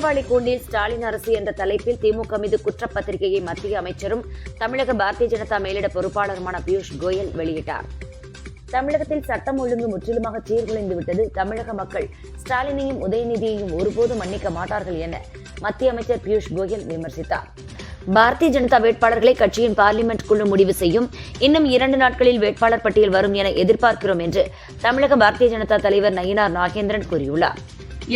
குற்றவாளி கூண்டில் ஸ்டாலின் அரசு என்ற தலைப்பில் திமுக மீது குற்றப்பத்திரிகையை மத்திய அமைச்சரும் தமிழக பாரதிய ஜனதா மேலிட பொறுப்பாளருமான பியூஷ் கோயல் வெளியிட்டார். தமிழகத்தில் சட்டம் ஒழுங்கு முற்றிலுமாக சீர்குலைந்து விட்டது. தமிழக மக்கள் ஸ்டாலினையும் உதயநிதியையும் ஒருபோதும் மன்னிக்க மாட்டார்கள் என மத்திய அமைச்சர் பியூஷ் கோயல் விமர்சித்தார். பாரதிய ஜனதா வேட்பாளர்களை கட்சியின் பார்லிமெண்ட் குழு முடிவு செய்யும். இன்னும் 2 நாட்களில் வேட்பாளர் பட்டியல் வரும் என எதிர்பார்க்கிறோம் என்று தமிழக பாரதிய ஜனதா தலைவர் நயினார் நாகேந்திரன் கூறியுள்ளார்.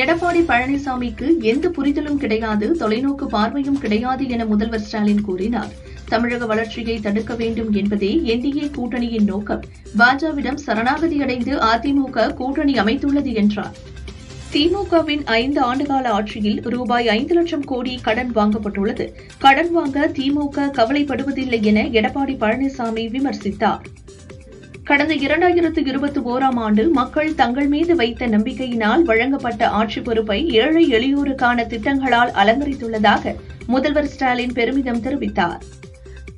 எடப்பாடி பழனிசாமிக்கு எந்த புரிதலும் கிடையாது, தொலைநோக்கு பார்வையும் கிடையாது என முதல்வர் ஸ்டாலின் கூறினார். தமிழக வளர்ச்சியை தடுக்க வேண்டும் என்பதே என்டிஏ கூட்டணியின் நோக்கம். பாஜகவிடம் சரணாகதியடைந்து அதிமுக கூட்டணி அமைத்துள்ளது என்றார். திமுகவின் 5 ஆண்டுகால ஆட்சியில் ரூபாய் 5 லட்சம் கோடி கடன் வாங்கப்பட்டுள்ளது. கடன் வாங்க திமுக கவலைப்படுவதில்லை என எடப்பாடி பழனிசாமி விமர்சித்தார். கடந்த 2021ஆம் ஆண்டு மக்கள் தங்கள் மீது வைத்த நம்பிக்கையினால் வழங்கப்பட்ட ஆட்சி பொறுப்பை ஏழை எளியோருக்கான திட்டங்களால் அலங்கரித்துள்ளதாக முதல்வர் ஸ்டாலின் பெருமிதம் தெரிவித்தார்.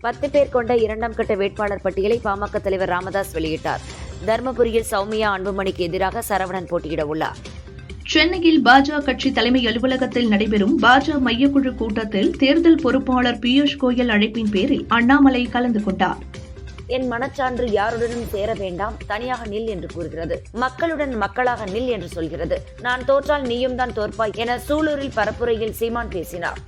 10 பேர் கொண்ட 2ஆம் கட்ட வேட்பாளர் பட்டியலை பாமக தலைவர் ராமதாஸ் வெளியிட்டார். தருமபுரியில் சௌமியா அன்புமணிக்கு எதிராக சரவணன் போட்டியிட உள்ளார். சென்னையில் பாஜக கட்சி தலைமை அலுவலகத்தில் நடைபெறும் பாஜக மையக்குழு கூட்டத்தில் தேர்தல் பொறுப்பாளர் பியூஷ் கோயல் அழைப்பின் பேரில் அண்ணாமலை கலந்து கொண்டார். என் மனச்சான்று யாருடனும் சேர வேண்டாம், தனியாக நில் என்று கூறுகிறது. மக்களுடன் மக்களாக நில் என்று சொல்கிறது. நான் தோற்றால் நீயும் தான் தோற்பாய் என சூலூரில் பரப்புரையில் சீமான் பேசினார்.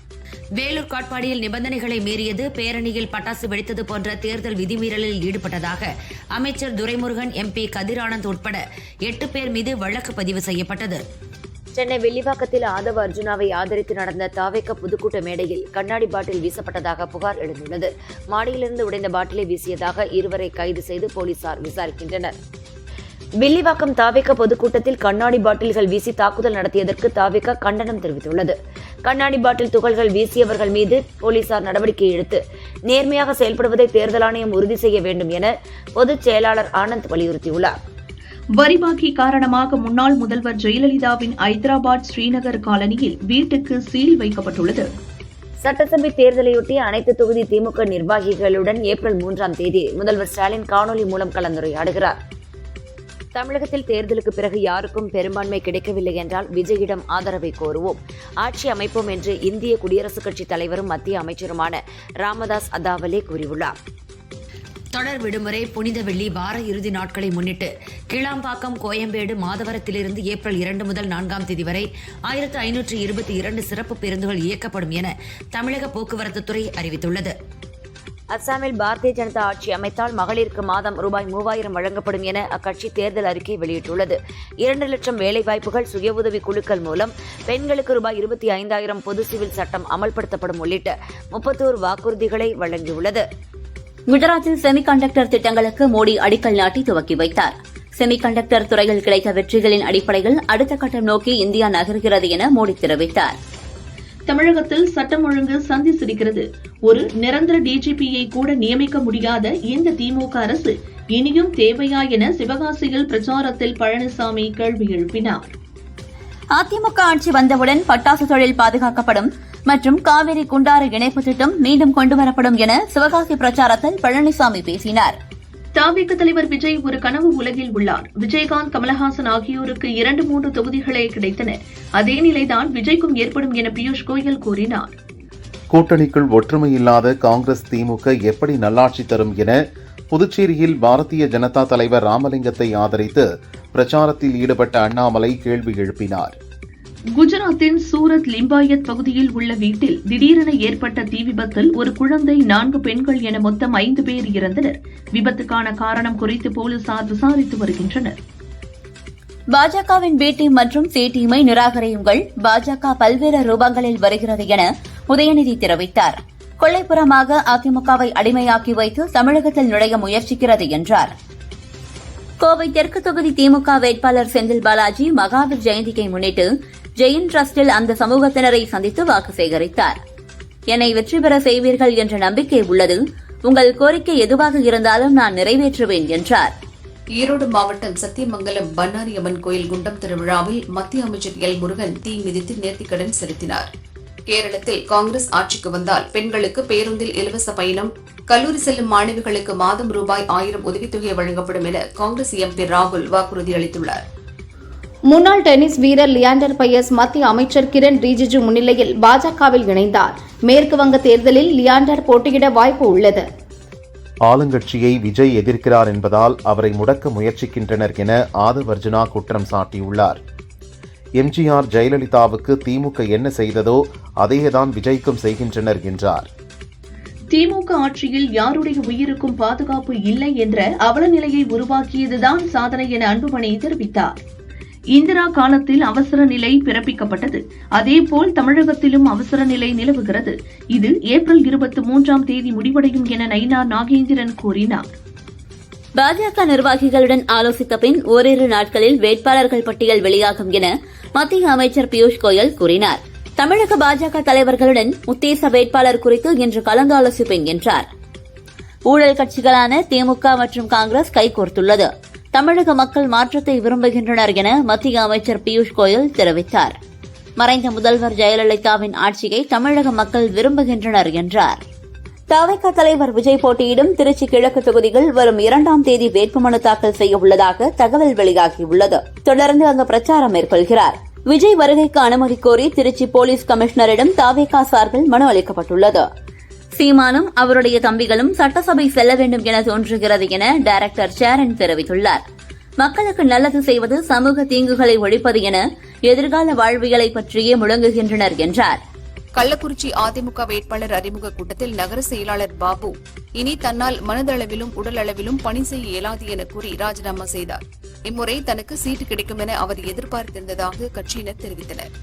வேலூர் காட்பாடியில் நிபந்தனைகளை மீறியது, பேரணியில் பட்டாசு வெடித்தது போன்ற தேர்தல் விதிமீறலில் ஈடுபட்டதாக அமைச்சர் துரைமுருகன், எம்பி கதிர் ஆனந்த் உட்பட 8 பேர் மீது வழக்கு பதிவு செய்யப்பட்டது. சென்னை வில்லிவாக்கத்தில் ஆதவ அர்ஜுனாவை ஆதரித்து நடந்த தாவேக பொதுக்கூட்ட மேடையில் கண்ணாடி பாட்டில் வீசப்பட்டதாக புகார் எழுந்துள்ளது. மாடியிலிருந்து உடைந்த பாட்டிலை வீசியதாக இருவரை கைது செய்து போலீசார் விசாரிக்கின்றனர். வில்லிவாக்கம் தாவேக பொதுக்கூட்டத்தில் கண்ணாடி பாட்டில்கள் வீசி தாக்குதல் நடத்தியதற்கு தாவேக கண்டனம் தெரிவித்துள்ளது. கண்ணாடி பாட்டில் துகள்கள் வீசியவர்கள் மீது போலீசார் நடவடிக்கை எடுத்து நேர்மையாக செயல்படுவதை தேர்தல் ஆணையம் உறுதி செய்ய வேண்டும் என பொதுச் செயலாளர் ஆனந்த் வலியுறுத்தியுள்ளார். வரிபாக்கி காரணமாக முன்னாள் முதல்வர் ஜெயலலிதாவின் ஐதராபாத் ஸ்ரீநகர் காலனியில் வீட்டுக்கு சீல் வைக்கப்பட்டுள்ளது. சட்டசபை தேர்தலையொட்டி அனைத்து தொகுதி திமுக நிர்வாகிகளுடன் ஏப்ரல் 3ஆம் தேதி முதல்வர் ஸ்டாலின் காணொலி மூலம் கலந்துரையாடுகிறார். தமிழகத்தில் தேர்தலுக்கு பிறகு யாருக்கும் பெரும்பான்மை கிடைக்கவில்லை என்றால் விஜயிடம் ஆதரவை கோருவோம், ஆட்சி அமைப்போம் என்று இந்திய குடியரசுக் கட்சி தலைவரும் மத்திய அமைச்சருமான ராமதாஸ் அதாவலே கூறியுள்ளார். தொடர் விடுமுறை, புனித வெள்ளி, வார இறுதி நாட்களை முன்னிட்டு கிளாம்பாக்கம், கோயம்பேடு, மாதவரத்திலிருந்து ஏப்ரல் 2 முதல் 4ஆம் தேதி வரை 1522 சிறப்பு பேருந்துகள் இயக்கப்படும் என தமிழக போக்குவரத்துத்துறை அறிவித்துள்ளது. அஸ்ஸாமில் பாரதிய ஜனதா ஆட்சி அமைத்தால் மகளிருக்கு மாதம் ரூபாய் 3000 வழங்கப்படும் என அக்கட்சி தேர்தல் அறிக்கை வெளியிட்டுள்ளது. 2 லட்சம் வேலைவாய்ப்புகள், சுய உதவி குழுக்கள் மூலம் பெண்களுக்கு ரூபாய் 25,000 பொது சிவில் சட்டம் அமல்படுத்தப்படும் உள்ளிட்ட 31 வாக்குறுதிகளை வழங்கியுள்ளது. குஜராத்தில் செமிகண்டக்டர் திட்டங்களுக்கு மோடி அடிக்கல் நாட்டி துவக்கி வைத்தார். செமிகண்டக்டர் துறையில் கிடைத்த வெற்றிகளின் அடிப்படையில் அடுத்த கட்டம் நோக்கி இந்தியா நகர்கிறது என மோடி தெரிவித்தார். தமிழகத்தில் சட்டம் ஒழுங்கு சந்தி சிரிக்கிறது. ஒரு நிரந்தர டிஜிபியை கூட நியமிக்க முடியாத இந்த திமுக அரசு இனியும் தேவையா என சிவகாசியில் பிரச்சாரத்தில் பழனிசாமி கேள்வி எழுப்பினார். அதிமுக ஆட்சி வந்தவுடன் பட்டாசு தொழில் பாதுகாக்கப்படும் மற்றும் காவிரி குண்டாறு இணைப்பு திட்டம் மீண்டும் கொண்டுவரப்படும் என சிவகாசி பிரச்சாரத்தில் பழனிசாமி பேசினார். தவிக தலைவர் விஜய் ஒரு கனவு உலகில் உள்ளார். விஜயகாந்த், கமலஹாசன் ஆகியோருக்கு 2-3 தொகுதிகளே கிடைத்தன. அதே நிலைதான் விஜய்க்கும் ஏற்படும் என பியூஷ் கோயல் கூறினார். கூட்டணிக்குள் ஒற்றுமை இல்லாத காங்கிரஸ், திமுக எப்படி நல்லாட்சி தரும் என புதுச்சேரியில் பாரதிய ஜனதா தலைவர் ராமலிங்கத்தை ஆதரித்து பிரச்சாரத்தில் ஈடுபட்ட அண்ணாமலை கேள்வி எழுப்பினார். குஜராத்தின் சூரத் லிம்பாயத் பகுதியில் உள்ள வீட்டில் திடீரென ஏற்பட்ட தீ விபத்தில் ஒரு குழந்தை, 4 பெண்கள் என மொத்தம் 5 பேர் இறந்தனர். விபத்துக்கான காரணம் குறித்து போலீசார் விசாரித்து வருகின்றனர். பாஜகவின் பி டீம் மற்றும் சி டீமை நிராகரியுங்கள், பாஜக பல்வேறு ரூபங்களில் வருகிறது என உதயநிதி தெரிவித்தார். கொள்ளைப்புறமாக அதிமுகவை அடிமையாக்கி வைத்து தமிழகத்தில் நுழைய முயற்சிக்கிறது என்றார். கோவை தெற்கு தொகுதி திமுக வேட்பாளர் செந்தில் பாலாஜி மகாவீர் ஜெயந்தியை முன்னிட்டு ஜெயின் டிரஸ்டில் அந்த சமூகத்தினரை சந்தித்து வாக்கு சேகரித்தார். என்னை வெற்றி பெற செய்வீர்கள் என்ற நம்பிக்கை உள்ளது. உங்கள் கோரிக்கை எதுவாக இருந்தாலும் நான் நிறைவேற்றுவேன் என்றார். ஈரோடு மாவட்டம் சத்தியமங்கலம் பண்ணாரியம்மன் கோயில் குண்டம் திருவிழாவில் மத்திய அமைச்சர் எல் முருகன் தீ மிதித்து நேர்த்திக்கடன் செலுத்தினார். கேரளத்தில் காங்கிரஸ் ஆட்சிக்கு வந்தால் பெண்களுக்கு பேருந்தில் இலவச பயணம், கல்லூரி செல்லும் மாணவிகளுக்கு மாதம் ரூபாய் 1000 உதவித்தொகை வழங்கப்படும் என காங்கிரஸ் எம்பி ராகுல் வாக்குறுதி அளித்துள்ளார். முன்னாள் டென்னிஸ் வீரர் லியாண்டர் பயஸ் மத்திய அமைச்சர் கிரண் ரிஜிஜு முன்னிலையில் பாஜகவில் இணைந்தார். மேற்கு வங்க தேர்தலில் லியாண்டர் போட்டியிட வாய்ப்பு உள்ளது. ஆளுங்கட்சியை விஜய் எதிர்க்கிறார் என்பதால் அவரை முடக்க முயற்சிக்கின்றனர் என ஆதவ் அர்ஜுனா குற்றம் சாட்டியுள்ளார். எம்ஜிஆர் ஜெயலலிதாவுக்கு திமுக என்ன செய்ததோ அதையேதான் விஜய்க்கும் செய்கின்றனர் என்றார். திமுக ஆட்சியில் யாருடைய உயிருக்கும் பாதுகாப்பு இல்லை என்ற அவல நிலையை உருவாக்கியதுதான் சாதனை என அன்புமணி தெரிவித்தார். இந்திரா காலத்தில் அவசர நிலை பிறப்பிக்கப்பட்டது. அதேபோல் தமிழகத்திலும் அவசர நிலை நிலவுகிறது. இது ஏப்ரல் 23ஆம் தேதி முடிவடையும் என நயினார் நாகேந்திரன் கூறினார். பாஜக நிர்வாகிகளுடன் ஆலோசித்த பின் ஓரிரு நாட்களில் வேட்பாளர்கள் பட்டியல் வெளியாகும் என மத்திய அமைச்சர் பியூஷ் கோயல் கூறினார். தமிழக பாஜக தலைவர்களுடன் உத்தேச வேட்பாளர் குறித்து இன்று கலந்தாலோசிப்பேன் என்றார். ஊழல் கட்சிகளான திமுக மற்றும் காங்கிரஸ் கைகோர்த்துள்ளது. தமிழக மக்கள் மாற்றத்தை விரும்புகின்றனர் என மத்திய அமைச்சர் பியூஷ் கோயல் தெரிவித்தார். மறைந்த முதல்வர் ஜெயலலிதாவின் ஆட்சியை தமிழக மக்கள் விரும்புகின்றனர் என்றார். தவிக தலைவர் விஜய் போட்டியிடும் திருச்சி கிழக்கு தொகுதியில் வரும் 2ஆம் தேதி வேட்புமனு தாக்கல் செய்ய உள்ளதாக தகவல் வெளியாகியுள்ளது. தொடர்ந்து அங்கு பிரச்சாரம் மேற்கொள்கிறார். விஜய் வருகைக்கு அனுமதி கோரி திருச்சி போலீஸ் கமிஷனரிடம் தவிக சார்பில் மனு அளிக்கப்பட்டுள்ளது. சீமானும் அவருடைய தம்பிகளும் சட்டசபை செல்ல வேண்டும் என தோன்றுகிறது என டைரக்டர் சேரன் தெரிவித்துள்ளார். மக்களுக்கு நல்லது செய்வது சமூக தீங்குகளை ஒழிப்பது என எதிர்கால வாழ்வியலை பற்றியே முழங்குகின்றனர் என்றார். கள்ளக்குறிச்சி அதிமுக வேட்பாளர் அறிமுக கூட்டத்தில் நகர செயலாளர் பாபு இனி தன்னால் மனதளவிலும் உடல் அளவிலும் பணி செய்ய இயலாது என கூறி ராஜினாமா செய்தார். இம்முறை தனக்கு சீட்டு கிடைக்கும் என அவர் எதிர்பார்த்திருந்ததாக கட்சியினர் தெரிவித்தனர்.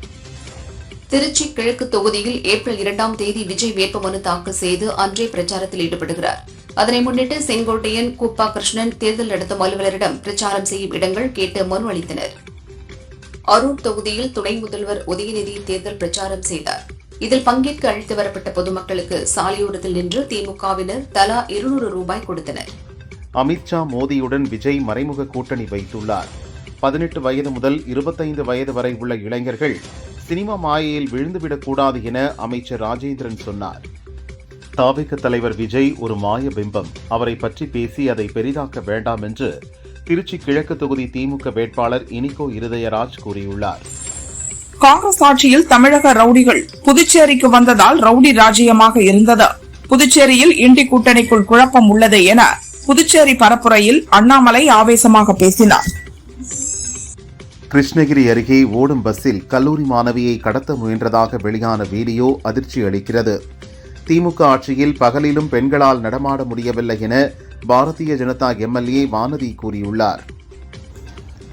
திருச்சி கிழக்கு தொகுதியில் ஏப்ரல் 2ஆம் தேதி விஜய் வேட்புமனு தாக்கல் செய்து அன்றே பிரச்சாரத்தில் ஈடுபடுகிறார். அதனை முன்னிட்டு செங்கோட்டையன், கூப்பா கிருஷ்ணன் தேர்தல் நடத்தும் அலுவலரிடம் பிரச்சாரம் செய்யும் இடங்கள் கேட்டு மனு அளித்தனர். அரூர் தொகுதியில் துணை முதல்வர் உதயநிதி தேர்தல் பிரச்சாரம் செய்தார். இதில் பங்கேற்க அழைத்து வரப்பட்ட பொதுமக்களுக்கு சாலையோரத்தில் நின்று திமுகவினர் தலா 200 ரூபாய் கொடுத்தனர். அமித்ஷா மோடியுடன் விஜய் மறைமுக கூட்டணி வைத்துள்ளார். 18 வயது முதல் 25 வயது வரை உள்ள இளைஞர்கள் சினிமா மாயையில் விழுந்துவிடக்கூடாது என அமைச்சர் ராஜேந்திரன் சொன்னார். தவிக தலைவர் விஜய் ஒரு மாய பிம்பம். அவரை பற்றி பேசி அதை பெரிதாக்க வேண்டாம் என்று திருச்சி கிழக்கு தொகுதி திமுக வேட்பாளர் இனிகோ இருதயராஜ் கூறியுள்ளார். காங்கிரஸ் ஆட்சியில் தமிழக ரவுடிகள் புதுச்சேரிக்கு வந்ததால் ரவுடி ராஜ்யமாக இருந்தது. புதுச்சேரியில் இண்டி கூட்டணிக்குள் குழப்பம் உள்ளது என புதுச்சேரி பரப்புரையில் அண்ணாமலை ஆவேசமாக பேசினார். கிருஷ்ணகிரி அருகே ஓடும் பஸ்ஸில் கல்லூரி மாணவியை கடத்த முயன்றதாக வெளியான வீடியோ அதிர்ச்சி அளிக்கிறது. திமுக ஆட்சியில் பகலிலும் பெண்களால் நடமாட முடியவில்லை என பாரதிய ஜனதா எம்எல்ஏ வானதி கூறியுள்ளார்.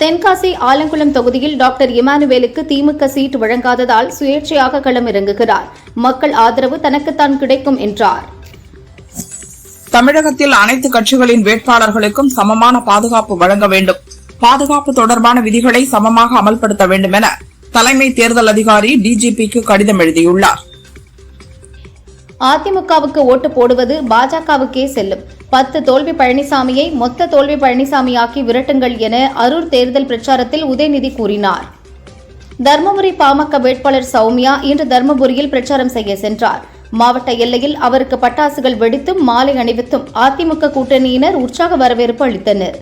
தென்காசி ஆலங்குளம் தொகுதியில் டாக்டர் இமானுவேலுக்கு திமுக சீட் வழங்காததால் சுயேட்சையாக களமிறங்குகிறார். மக்கள் ஆதரவு தனக்குத்தான் கிடைக்கும் என்றார். தமிழகத்தில் அனைத்து கட்சிகளின் வேட்பாளர்களுக்கும் சமமான பாதுகாப்பு வழங்க வேண்டும். பாதுகாப்பு தொடர்பான விதிகளை சமமாக அமல்படுத்த வேண்டும் என தலைமை தேர்தல் அதிகாரி டிஜிபிக்கு கடிதம் எழுதியுள்ளார். அதிமுகவுக்கு ஓட்டு போடுவது பாஜகவுக்கே செல்லும். 10 தோல்வி பழனிசாமியை மொத்த தோல்வி பழனிசாமியாக்கி விரட்டுங்கள் என அரூர் தேர்தல் பிரச்சாரத்தில் உதயநிதி கூறினார். தர்மபுரி பாமக வேட்பாளர் சௌமியா இன்று தர்மபுரியில் பிரச்சாரம் செய்ய சென்றார். மாவட்ட எல்லையில் அவருக்கு பட்டாசுகள் வெடித்தும் மாலை அணிவித்தும் அதிமுக கூட்டணியினர் உற்சாக வரவேற்பு அளித்தனர்.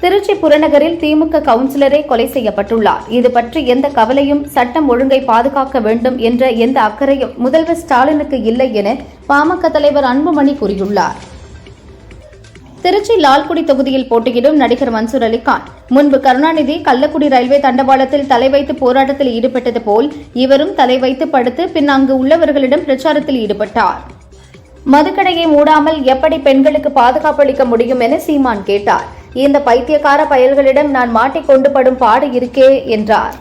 திருச்சி புறநகரில் திமுக கவுன்சிலரே கொலை செய்யப்பட்டுள்ளார். இது பற்றி எந்த கவலையும் சட்டம் ஒழுங்கை பாதுகாக்க வேண்டும் என்ற எந்த அக்கறையும் முதல்வர் ஸ்டாலினுக்கு இல்லை என பாமக தலைவர் அன்புமணி கூறியுள்ளார். திருச்சி லால்குடி தொகுதியில் போட்டியிடும் நடிகர் மன்சூர் அலிகான் முன்பு கருணாநிதி கள்ளக்குடி ரயில்வே தண்டவாளத்தில் தலை வைத்து போராட்டத்தில் ஈடுபட்டது போல் இவரும் தலை வைத்து படுத்து பின் அங்கு உள்ளவர்களிடம் பிரச்சாரத்தில் ஈடுபட்டார். மதுக்கடையை மூடாமல் எப்படி பெண்களுக்கு பாதுகாப்பு அளிக்க முடியும் என சீமான் கேட்டார். இந்த பைத்தியக்கார பயல்களிடம் நான் மாட்டிக்கொண்டு படும் பாடு இருக்கே என்றார்.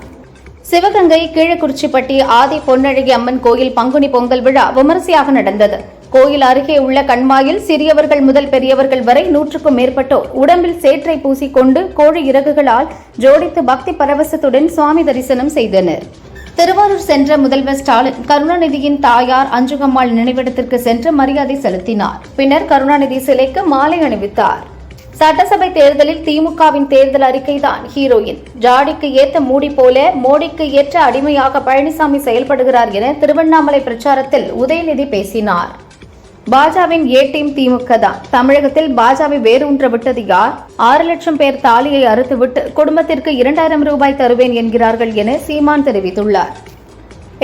சிவகங்கை கீழக்குறிச்சிப்பட்டி ஆதி பொன்னழகி அம்மன் கோயில் பங்குனி பொங்கல் விழா விமரிசையாக நடந்தது. கோயில் அருகே உள்ள கண்மாயில் சிறியவர்கள் முதல் பெரியவர்கள் வரை 100க்கும் மேற்பட்டோர் உடம்பில் சேற்றை பூசிக்கொண்டு கோழி இறகுகளால் ஜோடித்து பக்தி பரவசத்துடன் சுவாமி தரிசனம் செய்தனர். திருவாரூர் சென்ற முதல்வர் ஸ்டாலின் கருணாநிதியின் தாயார் அஞ்சுகம்மாள் நினைவிடத்திற்கு சென்று மரியாதை செலுத்தினார். பின்னர் கருணாநிதி சிலைக்கு மாலை அணிவித்தார். சட்டசபை தேர்தலில் திமுகவின் தேர்தல் அறிக்கைதான் ஹீரோயின். ஜாடிக்கு ஏத்த மூடி போல மோடிக்கு ஏற்ற அடிமையாக பழனிசாமி செயல்படுகிறார் என திருவண்ணாமலை பிரச்சாரத்தில் உதயநிதி பேசினார். பாஜவின் ஏ டீம் திமுக தான். தமிழகத்தில் பாஜவை வேரூன்ற விட்டது யார்? 6 லட்சம் பேர் தாலியை அறுத்துவிட்டு குடும்பத்திற்கு 2000 ரூபாய் தருவேன் என்கிறார்கள் என சீமான் தெரிவித்துள்ளார்.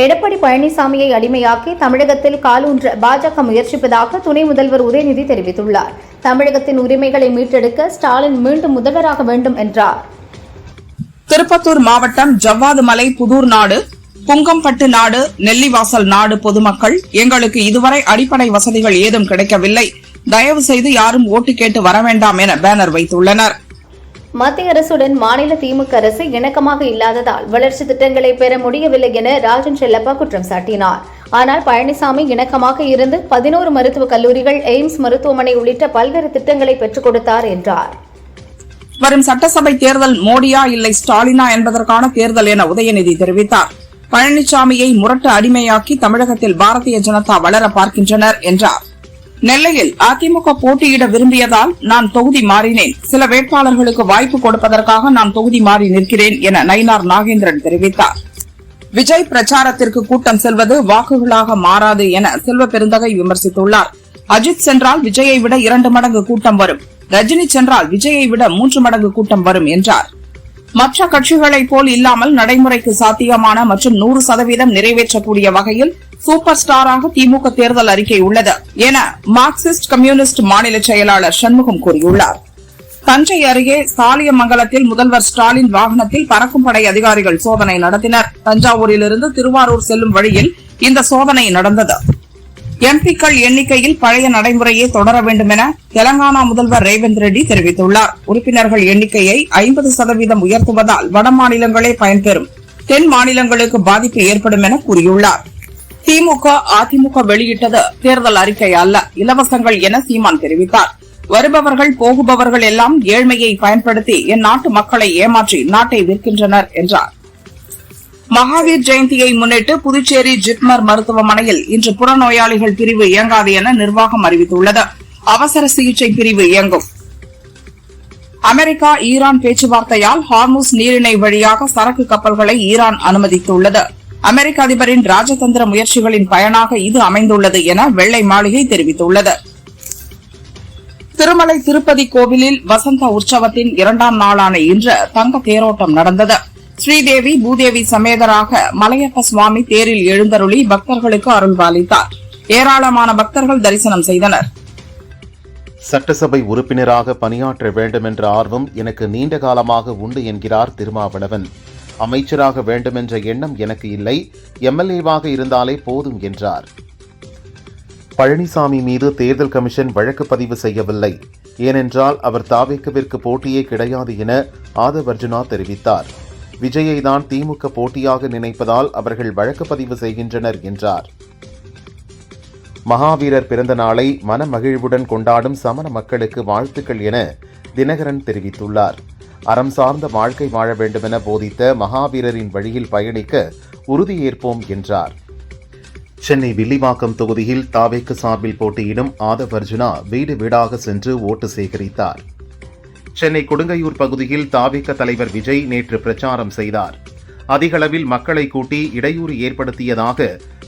எடப்பாடி பழனிசாமியை அடிமையாக்கி தமிழகத்தில் காலூன்ற பாஜக முயற்சிப்பதாக துணை முதல்வர் உதயநிதி தெரிவித்துள்ளார். தமிழகத்தின் உரிமைகளை மீட்டெடுக்க ஸ்டாலின் மீண்டும் முதல்வராக வேண்டும் என்றார். திருப்பத்தூர் மாவட்டம் ஜவ்வாது மலை புதூர் நாடு, புங்கம்பட்டு நாடு, நெல்லிவாசல் நாடு பொதுமக்கள், எங்களுக்கு இதுவரை அடிப்படை வசதிகள் ஏதும் கிடைக்கவில்லை, தயவு செய்து யாரும் ஓட்டு கேட்டு வர வேண்டாம் என பேனர் வைத்துள்ளனர். மத்திய அரசுடன் மாநில திமுக அரசு இணக்கமாக இல்லாததால் வளர்ச்சி திட்டங்களை பெற முடியவில்லை என ராஜன் செல்லப்பா குற்றம் சாட்டினார். ஆனால் பழனிசாமி இணக்கமாக இருந்து 11 மருத்துவக் கல்லூரிகள், எய்ம்ஸ் மருத்துவமனை உள்ளிட்ட பல்வேறு திட்டங்களை பெற்றுக் கொடுத்தார் என்றார். வரும் சட்டசபை தேர்தல் மோடியா இல்லை ஸ்டாலினா என்பதற்கான தேர்தல் என உதயநிதி தெரிவித்தார். பழனிசாமியை முரட்டு அடிமையாக்கி தமிழகத்தில் பாரதிய ஜனதா வளர பார்க்கின்றனர் என்றார். நெல்லையில் அதிமுக போட்டியிட விரும்பியதால் நான் தொகுதி மாறினேன். சில வேட்பாளர்களுக்கு வாய்ப்பு கொடுப்பதற்காக நான் தொகுதி மாறி நிற்கிறேன் என நயினார் நாகேந்திரன் தெரிவித்தார். விஜய் பிரச்சாரத்திற்கு கூட்டம் செல்வது வாக்குகளாக மாறாது என செல்வ பெருந்தகை விமர்சித்துள்ளார். அஜித் சென்றால் விஜயை விட 2 மடங்கு கூட்டம் வரும், ரஜினி சென்றால் விஜயை விட 3 மடங்கு கூட்டம் வரும் என்றார். மற்ற கட்சிகளைப் போல் இல்லாமல் நடைமுறைக்கு சாத்தியமான மற்றும் 100% நிறைவேற்றக்கூடிய வகையில் சூப்பர் ஸ்டாராக திமுக தேர்தல் அறிக்கை உள்ளது என மார்க்சிஸ்ட் கம்யூனிஸ்ட் மாநில செயலாளர் சண்முகம் கூறியுள்ளார். தஞ்சை அருகே சாலியமங்கலத்தில் முதல்வர் ஸ்டாலின் வாகனத்தில் பறக்கும் படை அதிகாரிகள் சோதனை நடத்தினர். தஞ்சாவூரிலிருந்து திருவாரூர் செல்லும் வழியில் இந்த சோதனை நடந்தது. எம்பிக்கள் எண்ணிக்கையில் பழைய நடைமுறையை தொடர வேண்டும் என தெலங்கானா முதல்வர் ரேவந்த் ரெட்டி தெரிவித்துள்ளார். உறுப்பினர்கள் எண்ணிக்கையை 50% உயர்த்துவதால் வட மாநிலங்களே பயன்பெறும், தென் மாநிலங்களுக்கு பாதிப்பு ஏற்படும் என கூறியுள்ளார். திமுக, அதிமுக வெளியிட்டது தேர்தல் அறிக்கை அல்ல, இலவசங்கள் என சீமான் தெரிவித்தார். வருபவர்கள் போகுபவர்கள் எல்லாம் ஏழ்மையை பயன்படுத்தி என் நாட்டு மக்களை ஏமாற்றி நாட்டை விற்கின்றனர் என்றார். மகாவீர் ஜெயந்தியை முன்னிட்டு புதுச்சேரி ஜிப்மர் மருத்துவமனையில் இன்று புறநோயாளிகள் பிரிவு இயங்காது என நிர்வாகம் அறிவித்துள்ளது. அவசர சிகிச்சை பிரிவு இயங்கும். அமெரிக்கா ஈரான் பேச்சுவார்த்தையால் ஹார்முஸ் நீரிணை வழியாக சரக்கு கப்பல்களை ஈரான் அனுமதித்துள்ளது. அமெரிக்க அதிபரின் ராஜதந்திர முயற்சிகளின் பயனாக இது அமைந்துள்ளது என வெள்ளை மாளிகை தெரிவித்துள்ளது. திருமலை திருப்பதி கோவிலில் வசந்த உற்சவத்தின் 2ஆம் நாளான இன்று தங்க தேரோட்டம் நடந்தது. ஸ்ரீதேவி பூதேவி சமேதராக மலையப்ப சுவாமி தேரில் எழுந்தருளி பக்தர்களுக்கு அருள்பாலித்தார். ஏராளமான பக்தர்கள் தரிசனம் செய்தனர். சட்டசபை உறுப்பினராக பணியாற்ற வேண்டுமென்ற ஆர்வம் எனக்கு நீண்ட காலமாக உண்டு என்கிறார் திருமாவளவன். அமைச்சராக வேண்டுமென்ற எண்ணம் எனக்கு இல்லை, எம்எல்ஏவாக இருந்தாலே போதும் என்றார். பழனிசாமி மீது தேர்தல் கமிஷன் வழக்கு பதிவு செய்யவில்லை, ஏனென்றால் அவர் தாவேக்குவிற்கு போட்டியே கிடையாது என ஆதவ் அர்ஜுனா தெரிவித்தார். விஜயை தான் திமுக போட்டியாக நினைப்பதால் அவர்கள் வழக்கு பதிவு செய்கின்றனர் என்றார். மகாவீரர் பிறந்த நாளை மனமகிழ்வுடன் கொண்டாடும் சமண மக்களுக்கு வாழ்த்துக்கள் என தினகரன் தெரிவித்துள்ளார். அறம் சார்ந்த வாழ்க்கை வாழ வேண்டுமென போதித்த மகாவீரரின் வழியில் பயணிக்க உறுதியேற்போம் என்றார். சென்னை வில்லிவாக்கம் தொகுதியில் தாவேக்கு சார்பில் போட்டியிடும் ஆதவ் அர்ஜுனா வீடு வீடாக சென்று ஓட்டு சேகரித்தார். சென்னை கொடுங்கையூர் பகுதியில் தாவேக தலைவர் விஜய் நேற்று பிரச்சாரம் செய்தார். அதிகளவில் மக்களை கூட்டி இடையூறு ஏற்படுத்தியதாக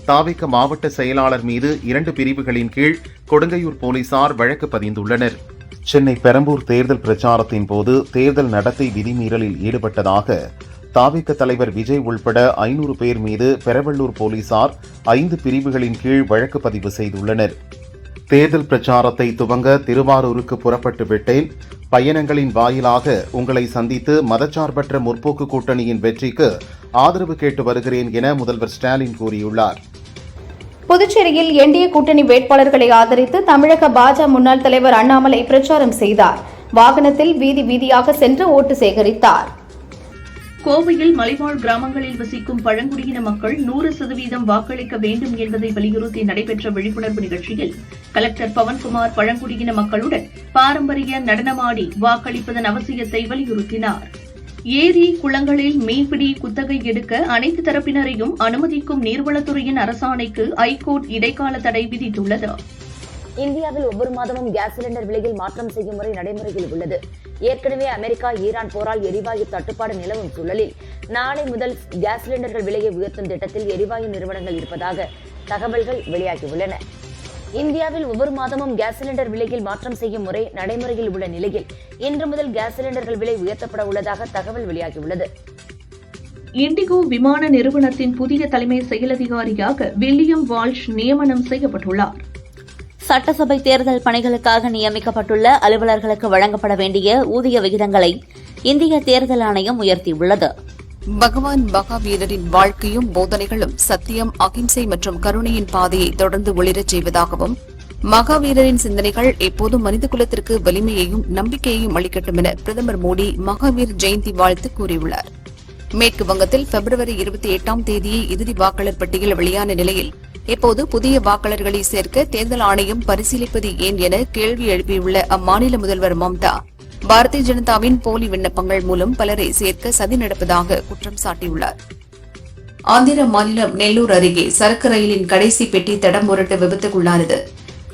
தாவேக மாவட்ட செயலாளர் மீது 2 பிரிவுகளின் கீழ் கொடுங்கையூர் போலீசார் வழக்கு பதிந்துள்ளனர். சென்னை பெரம்பூர் தேர்தல் பிரச்சாரத்தின் போது தேர்தல் நடத்தை விதிமீறலில் ஈடுபட்டதாக தாவேக தலைவர் விஜய் உள்பட 500 பேர் மீது பெரவள்ளூர் போலீசார் 5 பிரிவுகளின் கீழ் வழக்கு பதிவு செய்துள்ளனர். தேர்தல் பிரச்சாரத்தை துவங்க திருவாரூருக்கு புறப்பட்டு விட்டேன். பயணங்களின் வாயிலாக உங்களை சந்தித்து மதச்சார்பற்ற முற்போக்கு கூட்டணியின் வெற்றிக்கு ஆதரவு கேட்டு வருகிறேன் என முதல்வர் ஸ்டாலின் கூறியுள்ளார். புதுச்சேரியில் என்டிஏ கூட்டணி வேட்பாளர்களை ஆதரித்து தமிழக பாஜக முன்னாள் தலைவர் அண்ணாமலை பிரச்சாரம் செய்தார். வாகனத்தில் வீதி வீதியாக சென்று ஓட்டு சேகரித்தார். கோவையில் மலைவாழ் கிராமங்களில் வசிக்கும் பழங்குடியின மக்கள் 100% வாக்களிக்க வேண்டும் என்பதை வலியுறுத்தி நடைபெற்ற விழிப்புணர்வு நிகழ்ச்சியில் கலெக்டர் பவன்குமார் பழங்குடியின மக்களுடன் பாரம்பரிய நடனமாடி வாக்களிப்பதன் அவசியத்தை வலியுறுத்தினார். ஏரி, குளங்களில் மீன்பிடி குத்தகை எடுக்க அனைத்து தரப்பினரையும் அனுமதிக்கும் நீர்வளத்துறையின் அரசாணைக்கு ஐகோர்ட் இடைக்கால தடை விதித்துள்ளது. இந்தியாவில் ஒவ்வொரு மாதமும் கேஸ் சிலிண்டர் விலையில் மாற்றம் செய்யும் முறை நடைமுறையில் உள்ளது. ஏற்கனவே அமெரிக்கா ஈரான் போரால் எரிவாயு தட்டுப்பாடு நிலவும் சூழலில் நாளை முதல் கேஸ் சிலிண்டர்கள் விலையை உயர்த்தும் திட்டத்தில் எரிவாயு நிறுவனங்கள் இருப்பதாக தகவல்கள் வெளியாகியுள்ளன. இந்தியாவில் ஒவ்வொரு மாதமும் கேஸ் சிலிண்டர் விலையில் மாற்றம் செய்யும் முறை நடைமுறையில் உள்ள நிலையில் இன்று முதல் கேஸ் சிலிண்டர்கள் விலை உயர்த்தப்பட உள்ளதாக தகவல் வெளியாகியுள்ளது. இண்டிகோ விமான நிறுவனத்தின் புதிய தலைமை செயல் அதிகாரியாக வில்லியம் வால்ஷ் நியமனம் செய்யப்பட்டுள்ளார். சட்டசபை தேர்தல் பணிகளுக்காக நியமிக்கப்பட்டுள்ள அலுவலர்களுக்கு வழங்கப்பட வேண்டிய ஊதிய விகிதங்களை இந்திய தேர்தல் ஆணையம் உயர்த்தியுள்ளது. பகவான் மகாவீரரின் வாழ்க்கையும் போதனைகளும் சத்தியம், அகிம்சை மற்றும் கருணையின் பாதையை தொடர்ந்து ஒளிரச் செய்வதாகவும், மகாவீரரின் சிந்தனைகள் எப்போதும் மனித குலத்திற்கு வலிமையையும் நம்பிக்கையையும் அளிக்கட்டும் என பிரதமர் மோடி மகாவீர் ஜெயந்தி வாழ்த்து கூறியுள்ளார். மேற்கு வங்கத்தில் பிப்ரவரி 28ஆம் தேதியே இறுதி வாக்காளர் பட்டியல் வெளியான நிலையில் இப்போது புதிய வாக்காளர்களை சேர்க்க தேர்தல் ஆணையம் பரிசீலிப்பது ஏன் என கேள்வி எழுப்பியுள்ள அம்மாநில முதல்வர் மம்தா, பாரதிய ஜனதாவின் போலி விண்ணப்பங்கள் மூலம் பலரை சேர்க்க சதி நடப்பதாக குற்றம் சாட்டியுள்ளார். ஆந்திர மாநிலம் நெல்லூர் அருகே சரக்கு ரயிலின் கடைசி பெட்டி தடம் முரட்டு விபத்துக்குள்ளானது.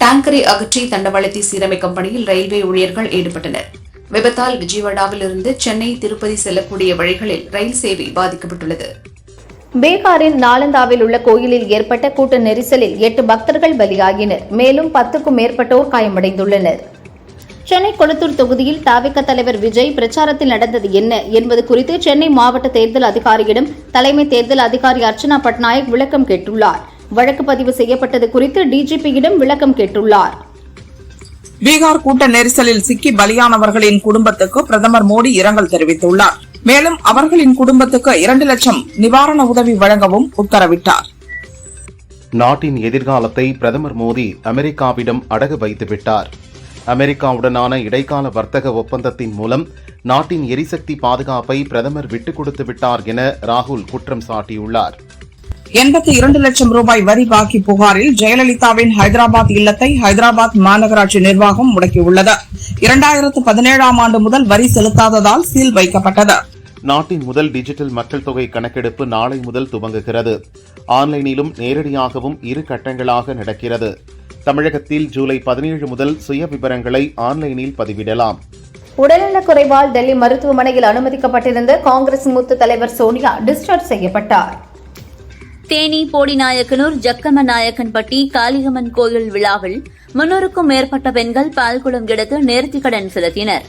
டேங்கரை அகற்றி தண்டவாளத்தை சீரமைக்கும் பணியில் ரயில்வே ஊழியர்கள் ஈடுபட்டனர். விபத்தால் விஜயவாடாவில் இருந்து சென்னை, திருப்பதி செல்லக்கூடிய வழிகளில் ரயில் சேவை பாதிக்கப்பட்டுள்ளது. பீகாரின் நாலந்தாவில் உள்ள கோயிலில் ஏற்பட்ட கூட்ட நெரிசலில் 8 பக்தர்கள் பலியாகினர். மேலும் 10க்கும் மேற்பட்டோர் காயமடைந்துள்ளனர். சென்னை கொளத்தூர் தொகுதியில் தவிக தலைவர் விஜய் பிரச்சாரத்தில் நடந்தது என்ன என்பது குறித்து சென்னை மாவட்ட தேர்தல் அதிகாரியிடம் தலைமை தேர்தல் அதிகாரி அர்ச்சனா பட்நாயக் விளக்கம் கேட்டுள்ளார். வழக்கு பதிவு செய்யப்பட்டது குறித்து டிஜிபியிடம் விளக்கம் கேட்டுள்ளார். பீகார் கூட்ட நெரிசலில் சிக்கி பலியானவர்களின் குடும்பத்துக்கு பிரதமர் மோடி இரங்கல் தெரிவித்துள்ளார். மேலும் அவர்களின் குடும்பத்துக்கு 2 லட்சம் நிவாரண உதவி வழங்கவும் உத்தரவிட்டார். நாட்டின் எதிர்காலத்தை பிரதமர் மோடி அமெரிக்காவிடம் அடகு வைத்துவிட்டார். அமெரிக்காவுடனான இடைக்கால வர்த்தக ஒப்பந்தத்தின் மூலம் நாட்டின் எரிசக்தி பாதுகாப்பை பிரதமர் விட்டுக் கொடுத்து விட்டார் என ராகுல் குற்றம் சாட்டியுள்ளார். 82 லட்சம் ரூபாய் வரி பாக்கி புகாரில் ஜெயலலிதாவின் ஹைதராபாத் இல்லத்தை ஹைதராபாத் மாநகராட்சி நிர்வாகம் முடக்கியுள்ளது. 2017ஆம் ஆண்டு முதல் வரி செலுத்தாததால் சீல் வைக்கப்பட்டது. நாட்டின் முதல் டிஜிட்டல் மக்கள் தொகை கணக்கெடுப்பு நாளை முதல் துவங்குகிறது. ஆன்லைனிலும் நேரடியாகவும் 2 கட்டங்களாக நடக்கிறது. தமிழகத்தில் ஜூலை 17 முதல் சுய விவரங்களை ஆன்லைனில் பதிவிடலாம். உடல்நலக் குறைவால் டெல்லி மருத்துவமனையில் அனுமதிக்கப்பட்டிருந்த காங்கிரஸ் மூத்த தலைவர் சோனியா டிஸ்சார்ஜ் செய்யப்பட்டார். தேனி போடிநாயக்கனூர் ஜக்கம்ம நாயக்கன்பட்டி காளியம்மன் கோயில் விழாவில் 300க்கும் மேற்பட்ட பெண்கள் பால்குடம் எடுத்து நேர்த்திக்கடன் செலுத்தினர்.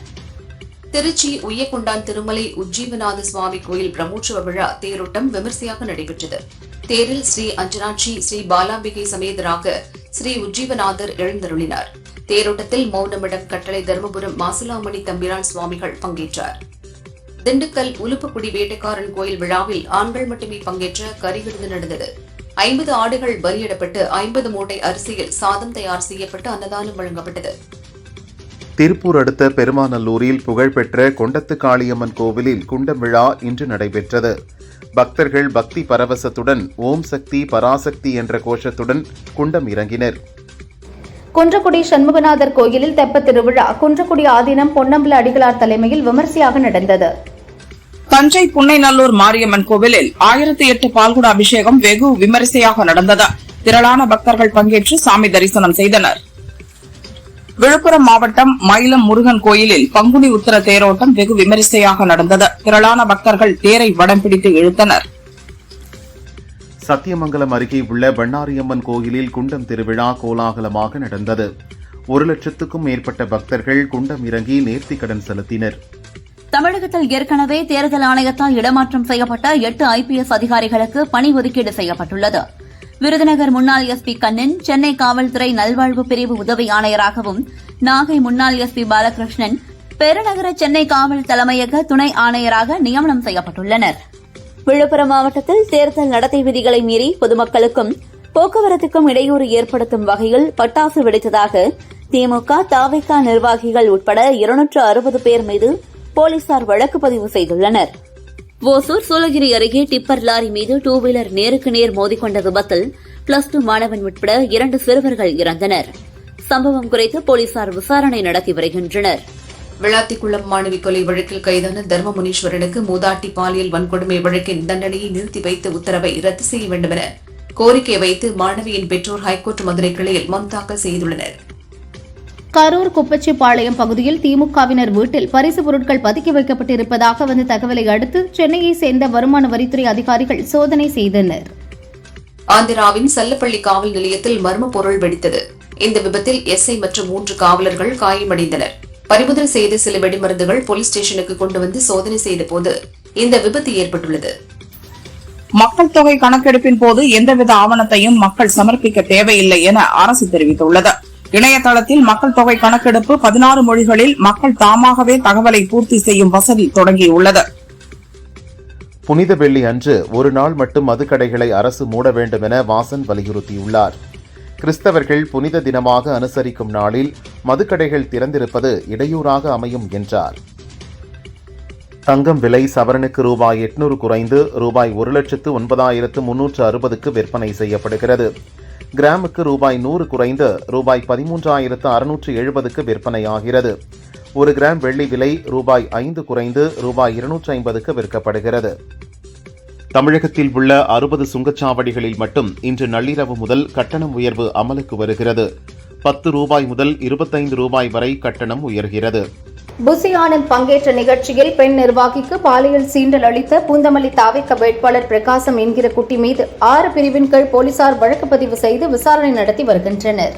திருச்சி உய்யக்கொண்டான் திருமலை உஜ்ஜீவநாத சுவாமி கோயில் பிரமோற்சவ விழா தேரோட்டம் விமர்சையாக நடைபெற்றது. தேரில் ஸ்ரீ அஞ்சனாட்சி, ஸ்ரீ பாலாம்பிகை சமேதராக ஸ்ரீ உஜ்ஜீவநாதர் எழுந்தருளினார். தேரோட்டத்தில் மௌனமிடம் கட்டளை தர்மபுரம் மாசிலாமணி தம்பிரான் சுவாமிகள் பங்கேற்றார். திண்டுக்கல் உலுப்புக்குடி வேட்டைக்காரன் கோயில் விழாவில் ஆண்கள் மட்டுமே பங்கேற்ற கறிவிருந்து நடந்தது. 50 ஆடுகள் பலியிடப்பட்டு 50 மூட்டை அரிசியில் சாதம் தயார் செய்யப்பட்டு அன்னதானம் வழங்கப்பட்டது. திருப்பூர் அடுத்த பெருமாநல்லூரில் புகழ்பெற்ற கொண்டத்து காளியம்மன் கோவிலில் குண்டம் விழா இன்று நடைபெற்றது. பக்தர்கள் பக்தி பரவசத்துடன் ஓம் சக்தி பராசக்தி என்ற கோஷத்துடன் குண்டம் இறங்கினர். குன்றக்குடி சண்முகநாதர் கோயிலில் தெப்பத் திருவிழா குன்றக்குடி ஆதீனம் பொன்னம்பல அடிகளார் தலைமையில் விமர்சையாக நடந்தது. தஞ்சை புன்னைநல்லூர் மாரியம்மன் கோவிலில் 1008 பால்குட அபிஷேகம் வெகு விமரிசையாக நடந்தது. திரளான பக்தர்கள் பங்கேற்று சாமி தரிசனம் செய்தனர். விழுப்புரம் மாவட்டம் மயிலம் முருகன் கோயிலில் பங்குனி உத்தர தேரோட்டம் வெகு விமரிசையாக நடந்தது. திரளான பக்தர்கள் தேரை வடம் பிடித்து இழுத்தனர். சத்தியமங்கலம் அருகே உள்ள பண்ணாரியம்மன் கோயிலில் குண்டம் திருவிழா கோலாகலமாக நடந்தது. 1 லட்சத்துக்கும் மேற்பட்ட பக்தர்கள் குண்டம் இறங்கி நேர்த்திக்கடன் செலுத்தினர். தமிழகத்தில் ஏற்கனவே தேர்தல் ஆணையத்தால் இடமாற்றம் செய்யப்பட்ட 8 IPS அதிகாரிகளுக்கு பணி ஒதுக்கீடு செய்யப்பட்டுள்ளது. விருதுநகர் முன்னாள் எஸ்பி கண்ணன் சென்னை காவல்துறை நல்வாழ்வு பிரிவு உதவி ஆணையராகவும், நாகை முன்னாள் எஸ்பி பாலகிருஷ்ணன் பெருநகர சென்னை காவல் தலைமையக துணை ஆணையராக நியமனம் செய்யப்பட்டுள்ளனர். விழுப்புரம் மாவட்டத்தில் தேர்தல் நடத்தை விதிகளை மீறி பொதுமக்களுக்கும் போக்குவரத்துக்கும் இடையூறு ஏற்படுத்தும் வகையில் பட்டாசு வெடித்ததாக திமுக, தவிக நிர்வாகிகள் உட்பட 260 பேர் மீது போலீசார் வழக்கு பதிவு செய்துள்ளனர். ஓசூர் சூளகிரி அருகே டிப்பர் லாரி மீது 2 வீலர் நேருக்கு நேர் மோதிக்கொண்ட விபத்தில் +2 மாணவன் உட்பட 2 சிறுவர்கள் இறந்தனர். சம்பவம் குறித்து போலீசார் விசாரணை நடத்தி வருகின்றனர். விளாத்திக்குளம் மாணவி கொலை வழக்கில் கைதான தர்மமுனீஸ்வரனுக்கு மூதாட்டி பாலியல் வன்கொடுமை வழக்கின் தண்டனையை நிறுத்தி வைத்த உத்தரவை ரத்து செய்ய வேண்டும் என கோரிக்கை வைத்து மாணவியின் பெற்றோர் ஹைகோர்ட் மதுரை கிளையில் மனு தாக்கல் செய்துள்ளனர். கரூர் குப்பச்சிபாளையம் பகுதியில் திமுகவினர் வீட்டில் பரிசு பொருட்கள் பதுக்கி வைக்கப்பட்டிருப்பதாக வந்த தகவலை அடுத்து சென்னையை சேர்ந்த வருமான வரித்துறை அதிகாரிகள் சோதனை செய்தனர். ஆந்திராவின் சல்லப்பள்ளி காவல் நிலையத்தில் மர்ம பொருள் வெடித்தது. இந்த விபத்தில் எஸ்ஐ மற்றும் 3 காவலர்கள் காயமடைந்தனர். பறிமுதல் செய்த சில வெடிமருந்துகள் போலீஸ் ஸ்டேஷனுக்கு கொண்டு வந்து சோதனை செய்தபோது இந்த விபத்து ஏற்பட்டுள்ளது. மக்கள் தொகை கணக்கெடுப்பின் போது எந்தவித ஆவணத்தையும் மக்கள் சமர்ப்பிக்க தேவையில்லை என அரசு தெரிவித்துள்ளது. இணையதளத்தில் மக்கள் தொகை கணக்கெடுப்பு 16 மொழிகளில் மக்கள் தாமாகவே தகவலை பூர்த்தி செய்யும் வசதி தொடங்கியுள்ளது. புனித வெள்ளி அன்று ஒரு நாள் மட்டும் மதுக்கடைகளை அரசு மூட வேண்டும் என வாசன் வலியுறுத்தியுள்ளார். கிறிஸ்தவர்கள் புனித தினமாக அனுசரிக்கும் நாளில் மதுக்கடைகள் திறந்திருப்பது இடையூறாக அமையும் என்றார். தங்கம் விலை சவரனுக்கு ரூபாய் 800 குறைந்து ரூபாய் 1,09,360க்கு விற்பனை செய்யப்படுகிறது. கிராமுக்கு ரூபாய் 100 குறைந்து ரூபாய் 13,670க்கு விற்பனையாகிறது. 1 கிராம் வெள்ளி விலை ரூபாய் 5 குறைந்து ரூபாய் 250க்கு விற்கப்படுகிறது. தமிழகத்தில் உள்ள 60 சுங்கச்சாவடிகளில் மட்டும் இன்று நள்ளிரவு முதல் கட்டணம் உயர்வு அமலுக்கு வருகிறது. 10 ரூபாய் முதல் 25 ரூபாய் வரை கட்டணம் உயர்கிறது. புசி ஆனந்த் பங்கேற்ற நிகழ்ச்சியில் பெண் நிர்வாகிக்கு பாலியல் சீண்டல் அளித்த பூந்தமல்லி தாவேக வேட்பாளர் பிரகாசம் என்கிற குட்டி மீது 6 பிரிவின் கீழ் போலீசார் வழக்கு பதிவு செய்து விசாரணை நடத்தி வருகின்றனர்.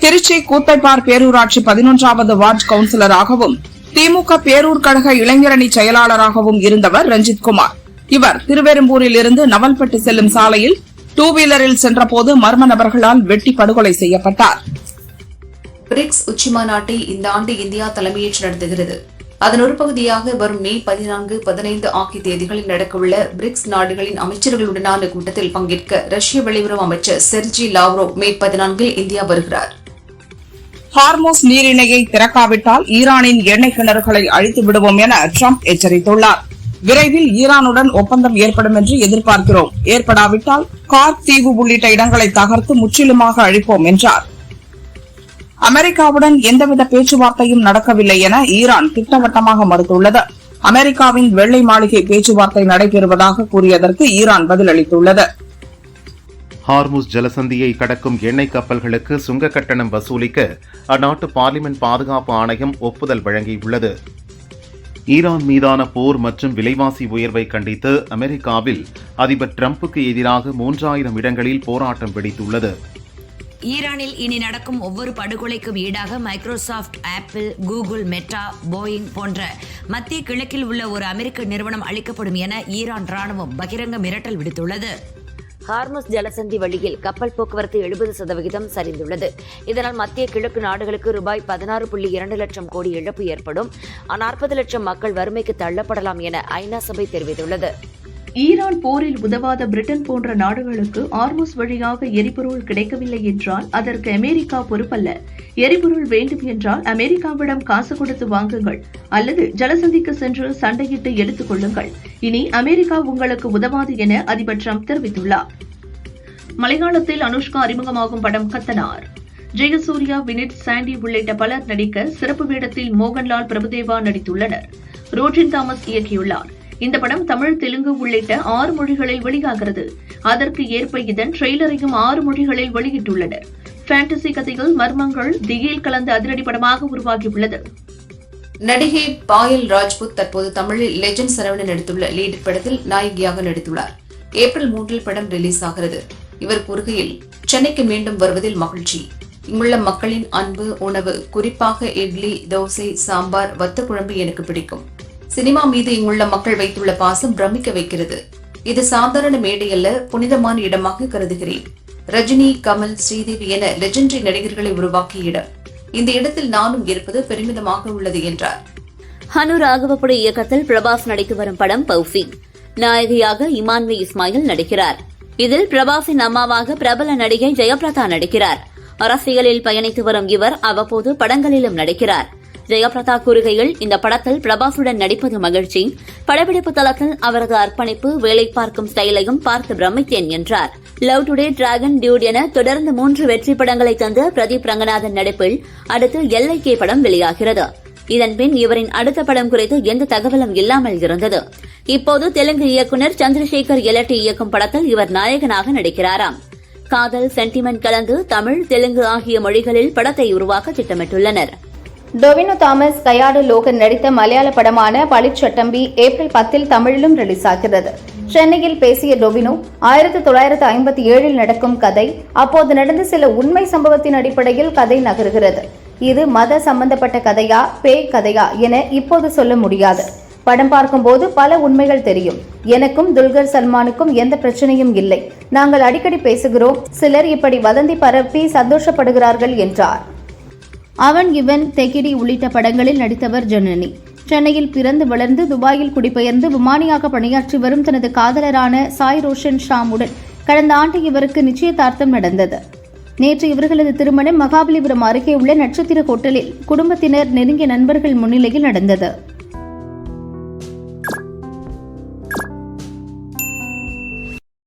திருச்சி கூத்தைப்பார் பேரூராட்சி 11வது வார்டு கவுன்சிலராகவும் திமுக பேரூர் கழக இளைஞரணி செயலாளராகவும் இருந்தவர் ரஞ்சித்குமார். இவர் திருவெரும்பூரில் இருந்து நவல்பட்டு செல்லும் சாலையில் 2 வீலரில் சென்றபோது மர்ம நபர்களால் வெட்டி படுகொலை செய்யப்பட்டார். பிரிக்ஸ் உச்சிமாநாட்டை இந்த ஆண்டு இந்தியா தலைமையேற்று நடத்துகிறது. அதன் ஒரு பகுதியாக வரும் மே 14, 15 ஆகிய தேதிகளில் நடக்கவுள்ள பிரிக்ஸ் நாடுகளின் அமைச்சர்களுடனான கூட்டத்தில் பங்கேற்க ரஷ்ய வெளியுறவு அமைச்சர் செர்ஜி லாவ்ரோவ் மே 14 இந்தியா வருகிறார். ஹார்மோஸ் நீரிணையை திறக்காவிட்டால் ஈரானின் எண்ணெய் கிணறுகளை அழித்து விடுவோம் என ட்ரம்ப் எச்சரித்துள்ளார். விரைவில் ஈரானுடன் ஒப்பந்தம் ஏற்படும் என்று எதிர்பார்க்கிறோம். ஏற்படாவிட்டால் கார்க் தீவு உள்ளிட்ட இடங்களை தகர்த்து முற்றிலுமாக அழிப்போம் என்றார். அமெரிக்காவுடன் எந்தவித பேச்சுவார்த்தையும் நடக்கவில்லை என ஈரான் திட்டவட்டமாக மறுத்துள்ளது. அமெரிக்காவின் வெள்ளை மாளிகை பேச்சுவார்த்தை நடைபெறுவதாக கூறியதற்கு ஈரான் பதிலளித்துள்ளது. ஹார்முஸ் ஜலசந்தியை கடக்கும் எண்ணெய் கப்பல்களுக்கு சுங்க கட்டணம் வசூலிக்க அந்நாட்டு பார்லிமென்ட் பாதுகாப்பு ஆணையம் ஒப்புதல் வழங்கியுள்ளது. ஈரான் மீதான போர் மற்றும் விலைவாசி உயர்வை கண்டித்து அமெரிக்காவில் அதிபர் டிரம்புக்கு எதிராக 3000 இடங்களில் போராட்டம் வெடித்துள்ளது. ஈரானில் இனி நடக்கும் ஒவ்வொரு படுகொலைக்கும் ஈடாக Microsoft, apple, Google, meta, Boeing போன்ற மத்திய கிழக்கில் உள்ள ஒரு அமெரிக்க நிறுவனம் அளிக்கப்படும் என ஈரான் ராணுவம் பகிரங்க மிரட்டல் விடுத்துள்ளது. ஹார்முஸ் ஜலசந்தி வழியில் கப்பல் போக்குவரத்து 70% சரிந்துள்ளது. இதனால் மத்திய கிழக்கு நாடுகளுக்கு ரூபாய் 16.2 லட்சம் கோடி இழப்பு ஏற்படும். 40 லட்சம் மக்கள் வறுமைக்கு தள்ளப்படலாம் என ஐநா சபை தெரிவித்துள்ளது. ஈரான் போரில் உதவாத பிரிட்டன் போன்ற நாடுகளுக்கு ஹார்முஸ் வழியாக எரிபொருள் கிடைக்கவில்லை என்றால் அதற்கு அமெரிக்கா பொறுப்பல்ல. எரிபொருள் வேண்டும் என்றால் அமெரிக்காவிடம் காசு கொடுத்து வாங்குங்கள் அல்லது ஜலசந்திக்கு சென்று சண்டையிட்டு எடுத்துக் கொள்ளுங்கள். இனி அமெரிக்கா உங்களுக்கு உதவாது என அதிபர் ட்ரம்ப் தெரிவித்துள்ளார். மலையாளத்தில் அனுஷ்கா அறிமுகமாகும் படம் கத்தனார். ஜெயசூர்யா, வினித், சாண்டி உள்ளிட்ட பலர் நடிக்க சிறப்பு வேடத்தில் மோகன்லால், பிரபுதேவா நடித்துள்ளனர். ரோஜின் தாமஸ் இயக்கியுள்ளார். இந்த படம் தமிழ், தெலுங்கு உள்ளிட்ட 6 மொழிகளில் வெளியாகிறது. அதற்கு ஏற்ப இதன் ட்ரெய்லரையும் 6 மொழிகளில் வெளியிட்டுள்ளனர். ஃபேண்டசி கதைகள், மர்மங்கள், திகில் கலந்த அதிரடி படமாக உருவாகியுள்ளது. நடிகை பாயல் ராஜ்புத் தற்போது தமிழில் லெஜண்ட் சரவணன் நடித்துள்ள லீட் படத்தில் நாயகியாக நடித்துள்ளார். ஏப்ரல் 3 படம் ரிலீஸ் ஆகிறது. இவர் கூறுகையில், சென்னைக்கு மீண்டும் வருவதில் மகிழ்ச்சி. இங்குள்ள மக்களின் அன்பு, உணவு, குறிப்பாக இட்லி, தோசை, சாம்பார், வத்த குழம்பு எனக்கு பிடிக்கும். சினிமா மீது இங்குள்ள மக்கள் வைத்துள்ள பாசம் பிரமிக்க வைக்கிறது. இது சாதாரண மேடை அல்ல, புனிதமான இடமாக கருதுகிறேன். ரஜினி, கமல், ஸ்ரீதேவி என லெஜெண்டரி நடிகர்களை உருவாக்கிய இடம். இந்த இடத்தில் நானும் இருப்பது பெருமிதமாக உள்ளது என்றார். ஹனு ராகவபுடி இயக்கத்தில் பிரபாஸ் நடித்து வரும் படம் பௌசி. நாயகியாக இமான்வி இஸ்மாயில் நடிக்கிறார். இதில் பிரபாஸின் அம்மாவாக பிரபல நடிகை ஜெயபிரதா நடிக்கிறார். அரசியலில் பயணித்து வரும் இவர் அவ்வப்போது படங்களிலும் நடிக்கிறார். ஜெயபிரதா கூறுகையில், இந்த படத்தில் பிரபாசுடன் நடிப்பது மகிழ்ச்சி. படப்பிடிப்பு தளத்தில் அவரது அர்ப்பணிப்பு, வேலை பார்க்கும் ஸ்டைலையும் பார்த்து பிரமித்தேன் என்றார். லவ் டுடே, டிராகன், டியூட் என தொடர்ந்து 3 வெற்றி படங்களை தந்த பிரதீப் ரங்கநாதன் நடிப்பில் அடுத்து LIK படம் வெளியாகிறது. இதன்பின் இவரின் அடுத்த படம் குறித்து எந்த தகவலும் இல்லாமல் இருந்தது. இப்போது தெலுங்கு இயக்குநர் சந்திரசேகர் எலட்டி இயக்கும் படத்தில் இவர் நாயகனாக நடிக்கிறாராம். காதல், சென்டிமெண்ட் கலந்து தமிழ், தெலுங்கு ஆகிய மொழிகளில் படத்தை உருவாக்க திட்டமிட்டுள்ளனர். டொவினோ தாமஸ், கயாடு லோகன் நடித்த மலையாள படமான பளிச்சட்டம்பி ஏப்ரல் 10 தமிழிலும் ரிலீஸ் ஆகிறது. சென்னையில் பேசிய டொவினோ 1957 நடக்கும் கதை, அப்போது நடந்த சில உண்மை சம்பவத்தின் அடிப்படையில் கதை நகர்கிறது. இது மத சம்பந்தப்பட்ட கதையா பேய் கதையா என இப்போது சொல்ல முடியாது. படம் பார்க்கும்போது பல உண்மைகள் தெரியும். எனக்கும் துல்கர் சல்மானுக்கும் எந்த பிரச்சனையும் இல்லை. நாங்கள் அடிக்கடி பேசுகிறோம். சிலர் இப்படி வதந்தி பரப்பி சந்தோஷப்படுகிறார்கள் என்றார். அவன் இவன் தெகிடி உள்ளிட்ட படங்களில் நடித்தவர் ஜனனி. சென்னையில் பிறந்து வளர்ந்து துபாயில் குடிபெயர்ந்து விமானியாக பணியாற்றி வரும் தனது காதலரான சாய் ரோஷன் ஷாமுடன் கடந்த ஆண்டு இவருக்கு நிச்சயதார்த்தம் நடந்தது. நேற்று இவர்களது திருமணம் மகாபலிபுரம் அருகே உள்ள நட்சத்திர ஹோட்டலில் குடும்பத்தினர் நெருங்கிய நண்பர்கள் முன்னிலையில் நடந்தது.